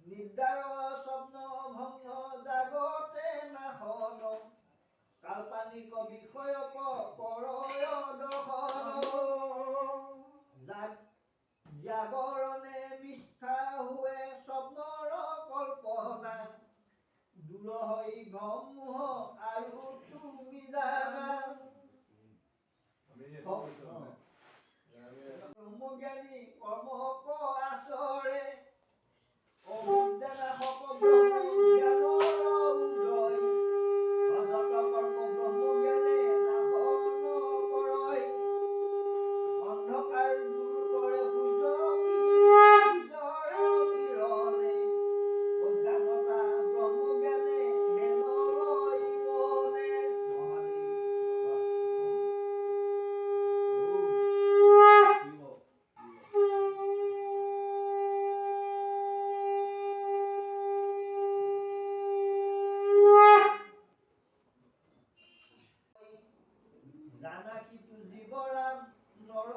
নিদ্ৰাৰ স্বপ্ন ভংগ জাগতে নাশন কাল্পনিক বিষয়ক পৰয় দৰ্শন জাগৰণে মিথ্যা हुए স্বপ্নৰ কল্পনা দূৰ হৈ গম মোহ আৰু তুমি জানা ব্ৰহ্মজ্ঞানী কৰ্মক আচৰে অবিদ্যানাশক ব্ৰহ্মজ্ঞানৰ উদয় অজত কৰ্ম ব্ৰহ্মজ্ঞানে নাশন কৰয় অন্ধকাৰ দূৰ কৰে সূৰ্যৰ কিৰণে অজ্ঞানতা ব্ৰহ্মজ্ঞানে হেন লয় মনে জানা কি তু জীৱৰাম নৰ